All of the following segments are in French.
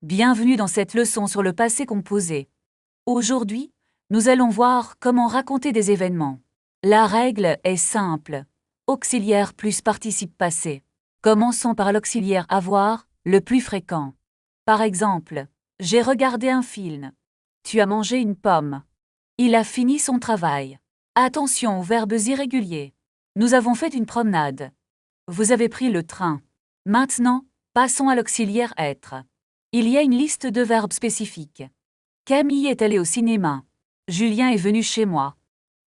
Bienvenue dans cette leçon sur le passé composé. Aujourd'hui, nous allons voir comment raconter des événements. La règle est simple. Auxiliaire plus participe passé. Commençons par l'auxiliaire avoir, le plus fréquent. Par exemple, j'ai regardé un film. Tu as mangé une pomme. Il a fini son travail. Attention aux verbes irréguliers. Nous avons fait une promenade. Vous avez pris le train. Maintenant, passons à l'auxiliaire être. Il y a une liste de verbes spécifiques. Camille est allée au cinéma. Julien est venu chez moi.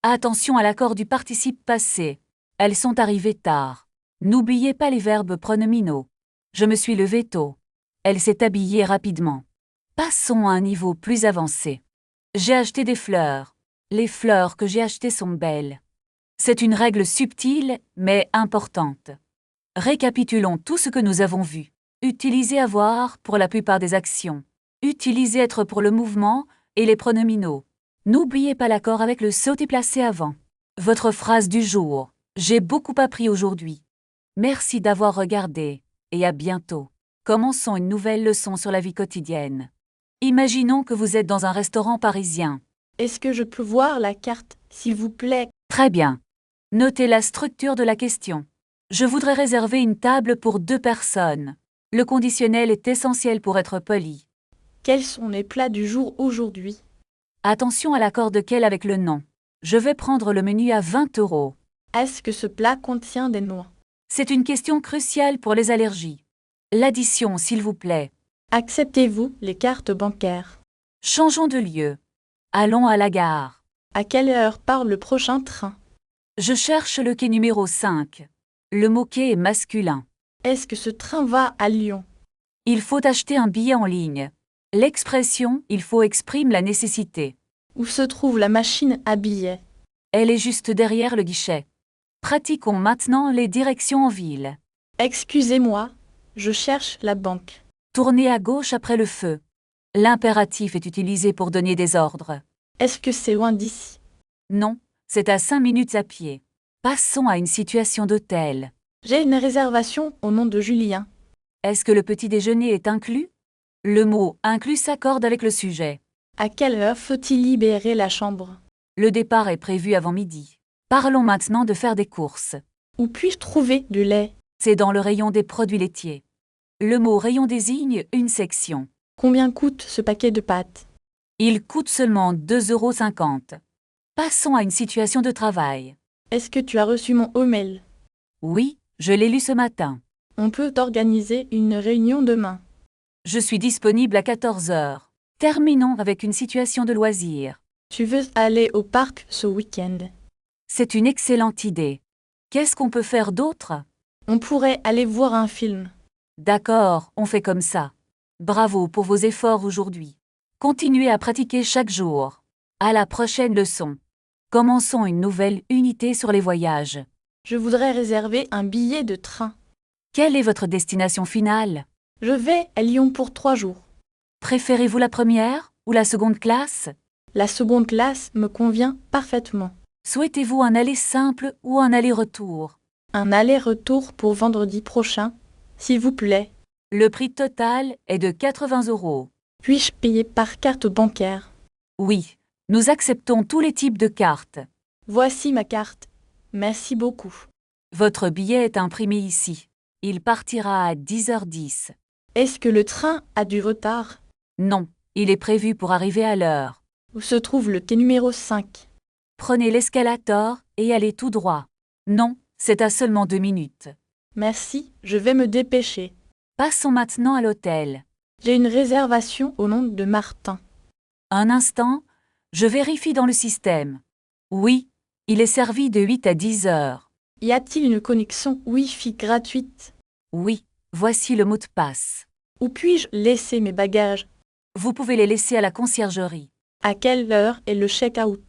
Attention à l'accord du participe passé. Elles sont arrivées tard. N'oubliez pas les verbes pronominaux. Je me suis levée tôt. Elle s'est habillée rapidement. Passons à un niveau plus avancé. J'ai acheté des fleurs. Les fleurs que j'ai achetées sont belles. C'est une règle subtile, mais importante. Récapitulons tout ce que nous avons vu. Utilisez avoir pour la plupart des actions. Utilisez être pour le mouvement et les pronominaux. N'oubliez pas l'accord avec le sauté placé avant. Votre phrase du jour. J'ai beaucoup appris aujourd'hui. Merci d'avoir regardé et à bientôt. Commençons une nouvelle leçon sur la vie quotidienne. Imaginons que vous êtes dans un restaurant parisien. Est-ce que je peux voir la carte, s'il vous plaît? Très bien. Notez la structure de la question. Je voudrais réserver une table pour 2 personnes. Le conditionnel est essentiel pour être poli. Quels sont les plats du jour aujourd'hui? Attention à l'accord de quel avec le nom. Je vais prendre le menu à 20 €. Est-ce que ce plat contient des noix? C'est une question cruciale pour les allergies. L'addition, s'il vous plaît. Acceptez-vous les cartes bancaires? Changeons de lieu. Allons à la gare. À quelle heure part le prochain train? Je cherche le quai numéro 5. Le mot quai est masculin. Est-ce que ce train va à Lyon? Il faut acheter un billet en ligne. L'expression « il faut » exprime la nécessité. Où se trouve la machine à billets? Elle est juste derrière le guichet. Pratiquons maintenant les directions en ville. Excusez-moi, je cherche la banque. Tournez à gauche après le feu. L'impératif est utilisé pour donner des ordres. Est-ce que c'est loin d'ici? Non, c'est à 5 minutes à pied. Passons à une situation d'hôtel. J'ai une réservation au nom de Julien. Est-ce que le petit déjeuner est inclus? Le mot « inclus » s'accorde avec le sujet. À quelle heure faut-il libérer la chambre? Le départ est prévu avant midi. Parlons maintenant de faire des courses. Où puis-je trouver du lait? C'est dans le rayon des produits laitiers. Le mot « rayon » désigne une section. Combien coûte ce paquet de pâtes? Il coûte seulement 2,50 €. Passons à une situation de travail. Est-ce que tu as reçu mon mail? Oui, je l'ai lu ce matin. On peut organiser une réunion demain. Je suis disponible à 14 h. Terminons avec une situation de loisir. Tu veux aller au parc ce week-end? C'est une excellente idée. Qu'est-ce qu'on peut faire d'autre? On pourrait aller voir un film. D'accord, on fait comme ça. Bravo pour vos efforts aujourd'hui. Continuez à pratiquer chaque jour. À la prochaine leçon. Commençons une nouvelle unité sur les voyages. Je voudrais réserver un billet de train. Quelle est votre destination finale? Je vais à Lyon pour 3 jours. Préférez-vous la première ou la seconde classe? La seconde classe me convient parfaitement. Souhaitez-vous un aller simple ou un aller-retour? Un aller-retour pour vendredi prochain, s'il vous plaît. Le prix total est de 80 €. Puis-je payer par carte bancaire? Oui, nous acceptons tous les types de cartes. Voici ma carte. Merci beaucoup. Votre billet est imprimé ici. Il partira à 10h10. Est-ce que le train a du retard? Non, il est prévu pour arriver à l'heure. Où se trouve le quai numéro 5? Prenez l'escalator et allez tout droit. Non, c'est à seulement 2 minutes. Merci, je vais me dépêcher. Passons maintenant à l'hôtel. J'ai une réservation au nom de Martin. Un instant, je vérifie dans le système. Oui, il est servi de 8 à 10 heures. Y a-t-il une connexion Wi-Fi gratuite? Oui, voici le mot de passe. Où puis-je laisser mes bagages? Vous pouvez les laisser à la conciergerie. À quelle heure est le check-out?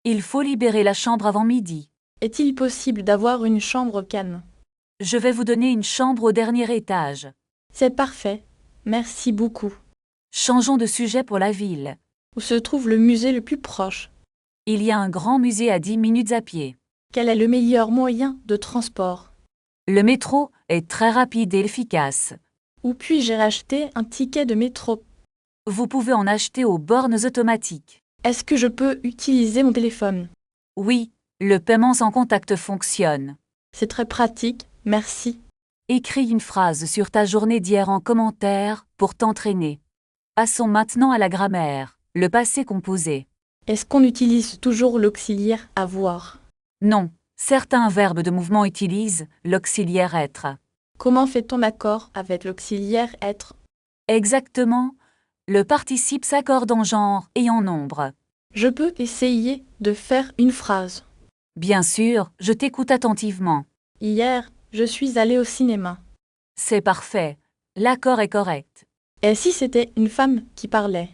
Il faut libérer la chambre avant midi. Est-il possible d'avoir une chambre calme? Je vais vous donner une chambre au dernier étage. C'est parfait. Merci beaucoup. Changeons de sujet pour la ville. Où se trouve le musée le plus proche? Il y a un grand musée à 10 minutes à pied. Quel est le meilleur moyen de transport? Le métro est très rapide et efficace. Où puis-je racheter un ticket de métro? Vous pouvez en acheter aux bornes automatiques. Est-ce que je peux utiliser mon téléphone? Oui, le paiement sans contact fonctionne. C'est très pratique, merci. Écris une phrase sur ta journée d'hier en commentaire pour t'entraîner. Passons maintenant à la grammaire, le passé composé. Est-ce qu'on utilise toujours l'auxiliaire avoir? Non, certains verbes de mouvement utilisent l'auxiliaire être. Comment fait-on accord avec l'auxiliaire être? Exactement, le participe s'accorde en genre et en nombre. Je peux essayer de faire une phrase. Bien sûr, je t'écoute attentivement. Hier, je suis allé au cinéma. C'est parfait, l'accord est correct. Et si c'était une femme qui parlait?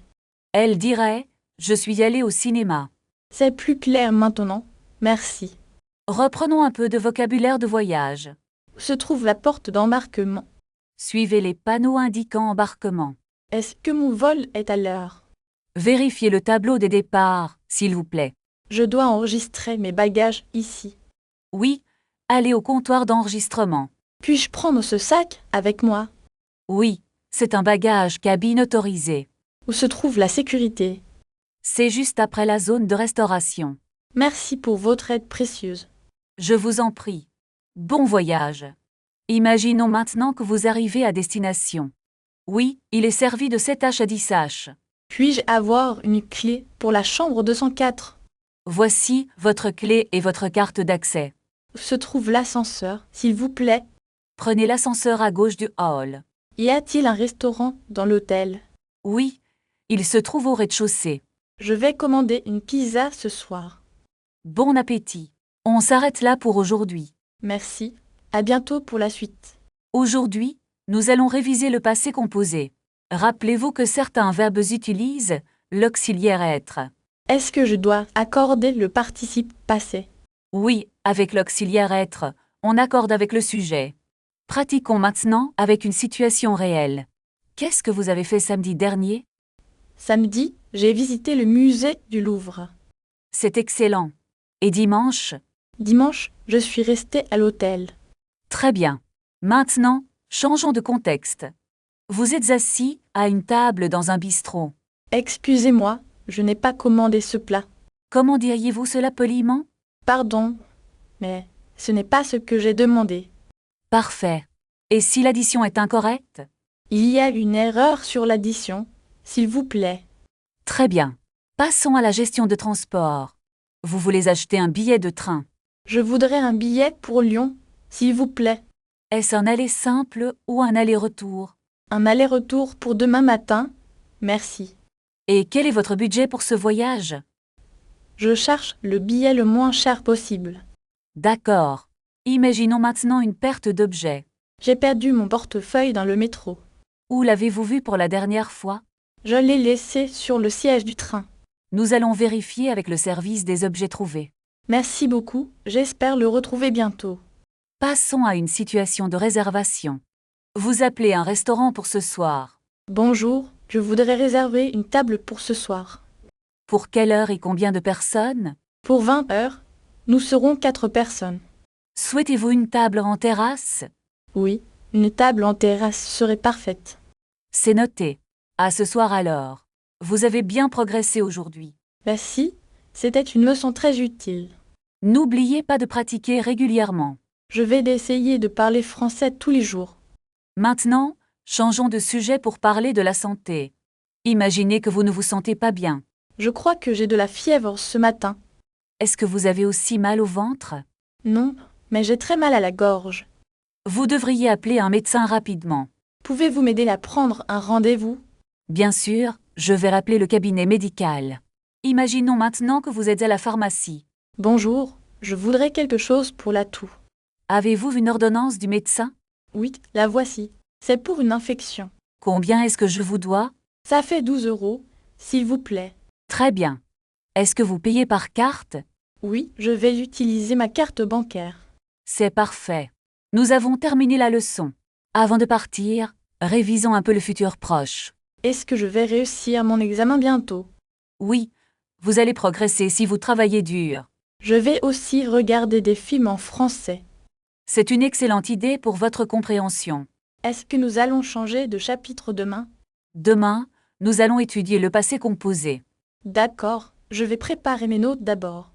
Elle dirait « Je suis allée au cinéma ». C'est plus clair maintenant, merci. Reprenons un peu de vocabulaire de voyage. Où se trouve la porte d'embarquement? Suivez les panneaux indiquant embarquement. Est-ce que mon vol est à l'heure? Vérifiez le tableau des départs, s'il vous plaît. Je dois enregistrer mes bagages ici. Oui, allez au comptoir d'enregistrement. Puis-je prendre ce sac avec moi? Oui, c'est un bagage cabine autorisé. Où se trouve la sécurité? C'est juste après la zone de restauration. Merci pour votre aide précieuse. Je vous en prie. Bon voyage. Imaginons maintenant que vous arrivez à destination. Oui, il est servi de 7H à 10H. Puis-je avoir une clé pour la chambre 204? Voici votre clé et votre carte d'accès. Où se trouve l'ascenseur, s'il vous plaît? Prenez l'ascenseur à gauche du hall. Y a-t-il un restaurant dans l'hôtel? Oui, il se trouve au rez-de-chaussée. Je vais commander une pizza ce soir. Bon appétit. On s'arrête là pour aujourd'hui. Merci. À bientôt pour la suite. Aujourd'hui, nous allons réviser le passé composé. Rappelez-vous que certains verbes utilisent l'auxiliaire être. Est-ce que je dois accorder le participe passé? Oui, avec l'auxiliaire être, on accorde avec le sujet. Pratiquons maintenant avec une situation réelle. Qu'est-ce que vous avez fait samedi dernier? Samedi, j'ai visité le musée du Louvre. C'est excellent. Et dimanche? Dimanche, je suis restée à l'hôtel. Très bien. Maintenant, changeons de contexte. Vous êtes assis à une table dans un bistrot. Excusez-moi, je n'ai pas commandé ce plat. Comment diriez-vous cela poliment? Pardon, mais ce n'est pas ce que j'ai demandé. Parfait. Et si l'addition est incorrecte? Il y a une erreur sur l'addition, s'il vous plaît. Très bien. Passons à la gestion de transport. Vous voulez acheter un billet de train. Je voudrais un billet pour Lyon, s'il vous plaît. Est-ce un aller simple ou un aller-retour? Un aller-retour pour demain matin, merci. Et quel est votre budget pour ce voyage? Je cherche le billet le moins cher possible. D'accord. Imaginons maintenant une perte d'objet. J'ai perdu mon portefeuille dans le métro. Où l'avez-vous vu pour la dernière fois? Je l'ai laissé sur le siège du train. Nous allons vérifier avec le service des objets trouvés. Merci beaucoup, j'espère le retrouver bientôt. Passons à une situation de réservation. Vous appelez un restaurant pour ce soir. Bonjour, je voudrais réserver une table pour ce soir. Pour quelle heure et combien de personnes? Pour 20 heures, nous serons 4 personnes. Souhaitez-vous une table en terrasse? Oui, une table en terrasse serait parfaite. C'est noté. À ce soir alors. Vous avez bien progressé aujourd'hui. Merci, c'était une leçon très utile. N'oubliez pas de pratiquer régulièrement. Je vais essayer de parler français tous les jours. Maintenant, changeons de sujet pour parler de la santé. Imaginez que vous ne vous sentez pas bien. Je crois que j'ai de la fièvre ce matin. Est-ce que vous avez aussi mal au ventre? Non, mais j'ai très mal à la gorge. Vous devriez appeler un médecin rapidement. Pouvez-vous m'aider à prendre un rendez-vous? Bien sûr, je vais rappeler le cabinet médical. Imaginons maintenant que vous êtes à la pharmacie. Bonjour, je voudrais quelque chose pour la toux. Avez-vous une ordonnance du médecin? Oui, la voici. C'est pour une infection. Combien est-ce que je vous dois? Ça fait 12 €, s'il vous plaît. Très bien. Est-ce que vous payez par carte? Oui, je vais utiliser ma carte bancaire. C'est parfait. Nous avons terminé la leçon. Avant de partir, révisons un peu le futur proche. Est-ce que je vais réussir mon examen bientôt? Oui, vous allez progresser si vous travaillez dur. Je vais aussi regarder des films en français. C'est une excellente idée pour votre compréhension. Est-ce que nous allons changer de chapitre demain? Demain, nous allons étudier le passé composé. D'accord, je vais préparer mes notes d'abord.